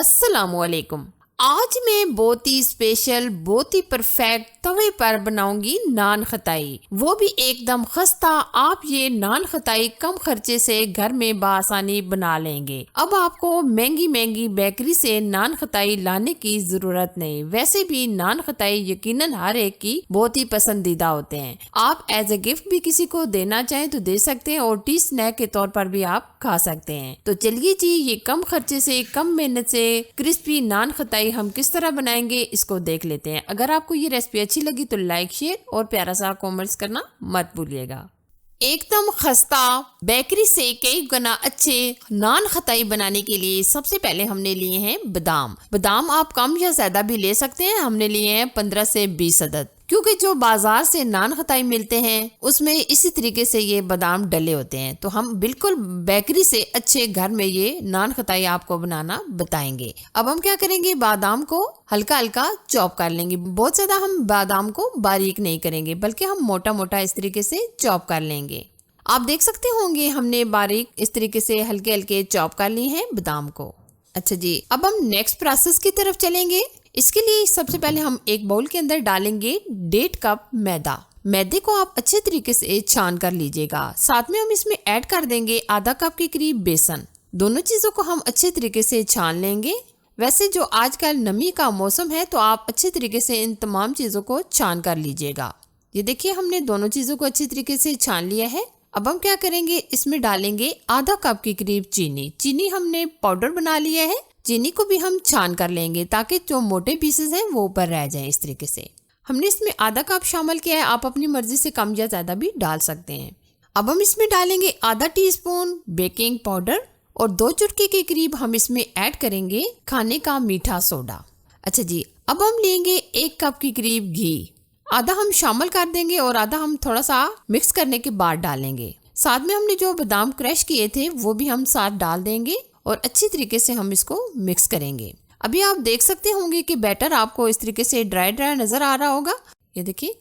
अस्सलामुअलैकुम। आज मैं बहुत ही स्पेशल, बहुत ही परफेक्ट तवे पर बनाऊंगी नान खताई, वो भी एकदम खस्ता। आप ये नान खताई कम खर्चे से घर में बासानी बना लेंगे। अब आपको महंगी महंगी बेकरी से नान खताई लाने की जरूरत नहीं। वैसे भी नान खताई यकीनन हर एक की बहुत ही पसंदीदा होते हैं। आप एज ए गिफ्ट भी किसी को देना चाहें तो दे सकते हैं और टी स्नैक के तौर पर भी आप खा सकते हैं। तो चलिए जी, ये कम खर्चे से कम मेहनत से क्रिस्पी नान खताई हम किस तरह बनाएंगे इसको देख लेते हैं। अगर आपको ये रेसिपी अच्छी लगी तो लाइक, शेयर और प्यारा सा कमेंट्स करना मत भूलिएगा। एकदम खस्ता बेकरी से कई गुना अच्छे नान खताई बनाने के लिए सबसे पहले हमने लिए हैं बादाम। बादाम आप कम या ज्यादा भी ले सकते हैं। हमने लिए हैं 15 से 20 अदद, क्योंकि जो बाजार से नान खताई मिलते हैं उसमें इसी तरीके से ये बादाम डले होते हैं। तो हम बिल्कुल बेकरी से अच्छे घर में ये नान खताई आपको बनाना बताएंगे। अब हम क्या करेंगे, बादाम को हल्का हल्का चॉप कर लेंगे। बहुत ज्यादा हम बादाम को बारीक नहीं करेंगे, बल्कि हम मोटा मोटा इस तरीके से चॉप कर लेंगे। आप देख सकते होंगे हमने बारीक इस तरीके से हल्के हल्के चॉप कर ली है बादाम को। अच्छा जी, अब हम नेक्स्ट प्रोसेस की तरफ चलेंगे। इसके लिए सबसे पहले हम एक बाउल के अंदर डालेंगे 1.5 कप मैदा। मैदे को आप अच्छे तरीके से छान कर लीजिएगा। साथ में हम इसमें ऐड कर देंगे आधा कप के करीब बेसन। दोनों चीजों को हम अच्छे तरीके से छान लेंगे। वैसे जो आजकल नमी का मौसम है तो आप अच्छे तरीके से इन तमाम चीजों को छान कर लीजिएगा। ये देखिए, हमने दोनों चीजों को अच्छी तरीके से छान लिया है। अब हम क्या करेंगे, इसमें डालेंगे आधा कप के करीब चीनी। चीनी हमने पाउडर बना लिया है। चीनी को भी हम छान कर लेंगे ताकि जो मोटे पीसेस हैं वो ऊपर रह जाएं। इस तरीके से हमने इसमें आधा कप शामिल किया है। आप अपनी मर्जी से कम या ज्यादा भी डाल सकते हैं। अब हम इसमें डालेंगे आधा टीस्पून बेकिंग पाउडर और 2 चुटकी के करीब हम इसमें ऐड करेंगे खाने का मीठा सोडा। अच्छा जी, अब हम लेंगे 1 कप के करीब घी। आधा हम शामिल कर देंगे और आधा हम थोड़ा सा मिक्स करने के बाद डालेंगे। साथ में हमने जो बादाम क्रश किए थे वो भी हम साथ डाल देंगे और अच्छी तरीके से हम इसको मिक्स करेंगे। अभी आप देख सकते होंगे कि बैटर आपको इस तरीके से ड्राई ड्राई नजर आ रहा होगा। ये देखिए,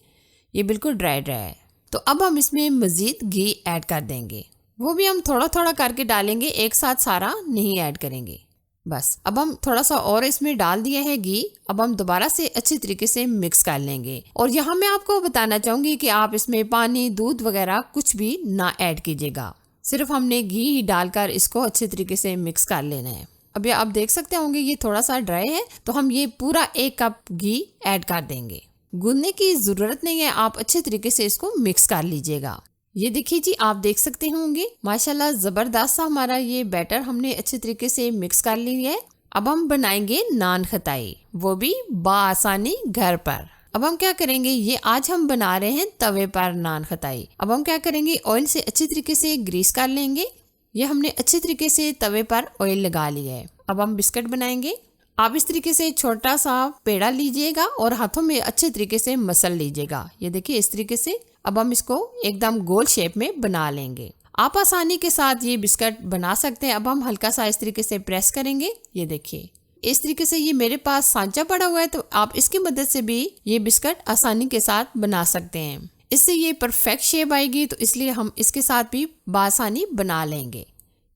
ये बिल्कुल ड्राई ड्राई है। तो अब हम इसमें मजीद घी ऐड कर देंगे। वो भी हम थोड़ा थोड़ा करके डालेंगे, एक साथ सारा नहीं ऐड करेंगे। बस अब हम थोड़ा सा और इसमें डाल दिया है घी। अब हम दोबारा से अच्छी तरीके से मिक्स कर लेंगे। और यहाँ मैं आपको बताना चाहूंगी कि आप इसमें पानी, दूध वगैरह कुछ भी ना ऐड कीजिएगा। सिर्फ हमने घी ही डालकर इसको अच्छे तरीके से मिक्स कर लेना है। अब ये आप देख सकते होंगे ये थोड़ा सा ड्राई है, तो हम ये पूरा 1 कप घी ऐड कर देंगे। गूंदने की जरूरत नहीं है, आप अच्छे तरीके से इसको मिक्स कर लीजिएगा। ये देखिए जी, आप देख सकते होंगे माशाल्लाह जबरदस्त सा हमारा ये बैटर हमने अच्छे तरीके से मिक्स कर लिया है। अब हम बनाएंगे नान खताई, वो भी बासानी घर पर। अब हम क्या करेंगे, ये आज हम बना रहे हैं तवे पर नान खताई। अब हम क्या करेंगे, ऑयल से अच्छी तरीके से ग्रीस कर लेंगे। ये हमने अच्छे तरीके से तवे पर ऑयल लगा लिया है। अब हम बिस्किट बनाएंगे। आप इस तरीके से छोटा सा पेड़ा लीजिएगा और हाथों में अच्छे तरीके से मसल लीजिएगा। ये देखिए इस तरीके से। अब हम इसको एकदम गोल शेप में बना लेंगे। आप आसानी के साथ ये बिस्किट बना सकते हैं। अब हम हल्का सा इस तरीके से प्रेस करेंगे। ये देखिए इस तरीके से। ये मेरे पास सांचा पड़ा हुआ है तो आप इसकी मदद से भी ये बिस्किट आसानी के साथ बना सकते हैं। इससे ये परफेक्ट शेप आएगी, तो इसलिए हम इसके साथ भी बासानी बना लेंगे।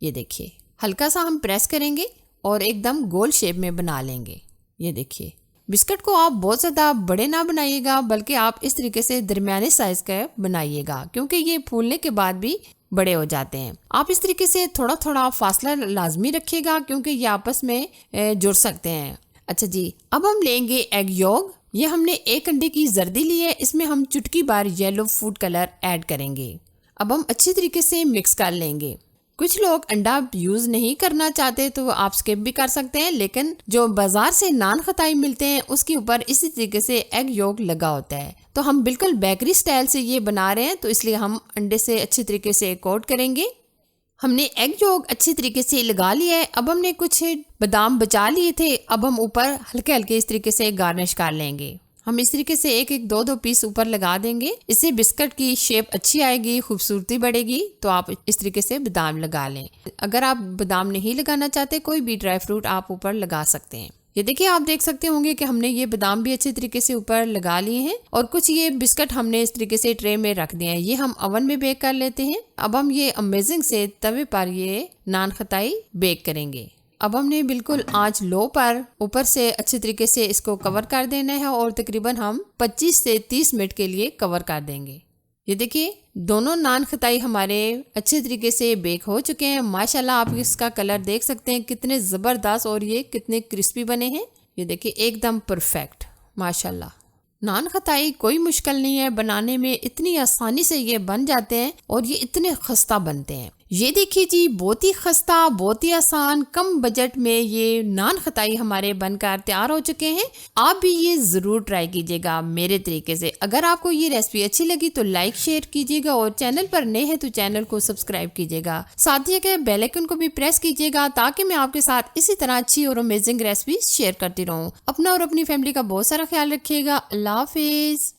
ये देखिए हल्का सा हम प्रेस करेंगे और एकदम गोल शेप में बना लेंगे। ये देखिए, बिस्किट को आप बहुत ज़्यादा बड़े ना बनाइएगा, बल्कि आप इस तरीके से दरमियाने साइज का बनाइएगा, क्योंकि ये फूलने के बाद भी बड़े हो जाते हैं। आप इस तरीके से थोड़ा थोड़ा फासला लाजमी रखिएगा, क्योंकि ये आपस में जुड़ सकते हैं। अच्छा जी, अब हम लेंगे एग योग। ये हमने 1 अंडे की जर्दी ली है। इसमें हम चुटकी बार येलो फूड कलर ऐड करेंगे। अब हम अच्छी तरीके से मिक्स कर लेंगे। कुछ लोग अंडा यूज नहीं करना चाहते तो आप स्किप भी कर सकते हैं, लेकिन जो बाजार से नान खताई मिलते हैं उसके ऊपर इसी तरीके से एग योक लगा होता है। तो हम बिल्कुल बेकरी स्टाइल से ये बना रहे हैं, तो इसलिए हम अंडे से अच्छी तरीके से कोट करेंगे। हमने एग योक अच्छी तरीके से लगा लिया है। अब हमने कुछ बादाम बचा लिए थे। अब हम ऊपर हल्के हल्के इस तरीके से गार्निश कर लेंगे। हम इस तरीके से 1-1, 2-2 पीस ऊपर लगा देंगे। इससे बिस्किट की शेप अच्छी आएगी, खूबसूरती बढ़ेगी। तो आप इस तरीके से बादाम लगा लें। अगर आप बादाम नहीं लगाना चाहते, कोई भी ड्राई फ्रूट आप ऊपर लगा सकते हैं। ये देखिए, आप देख सकते होंगे कि हमने ये बादाम भी अच्छे तरीके से ऊपर लगा लिए हैं और कुछ ये बिस्किट हमने इस तरीके से ट्रे में रख दिए हैं। ये हम ओवन में बेक कर लेते हैं। अब हम ये अमेजिंग से तवे पर ये नान खताई बेक करेंगे। अब हमने बिल्कुल आंच लो पर ऊपर से अच्छे तरीके से इसको कवर कर देना है और तकरीबन हम 25 से 30 मिनट के लिए कवर कर देंगे। ये देखिए दोनों नान खताई हमारे अच्छे तरीके से बेक हो चुके हैं। माशाल्लाह आप इसका कलर देख सकते हैं कितने ज़बरदस्त और ये कितने क्रिस्पी बने हैं। ये देखिए एकदम परफेक्ट माशाल्लाह। नान खताई कोई मुश्किल नहीं है बनाने में, इतनी आसानी से ये बन जाते हैं और ये इतने खस्ता बनते हैं। ये देखिए जी बहुत ही खस्ता, बहुत ही आसान, कम बजट में ये नान खताई हमारे बनकर तैयार हो चुके हैं। आप भी ये ज़रूर ट्राई कीजिएगा मेरे तरीके से। अगर आपको ये रेसिपी अच्छी लगी तो लाइक शेयर कीजिएगा और चैनल पर नए हैं तो चैनल को सब्सक्राइब कीजिएगा। साथ ही के बेल आइकन को भी प्रेस कीजिएगा ताकि मैं आपके साथ इसी तरह अच्छी और अमेजिंग रेसिपी शेयर करती रहूँ। अपना और अपनी फैमिली का बहुत सारा ख्याल रखिएगा। अल्लाह हाफिज।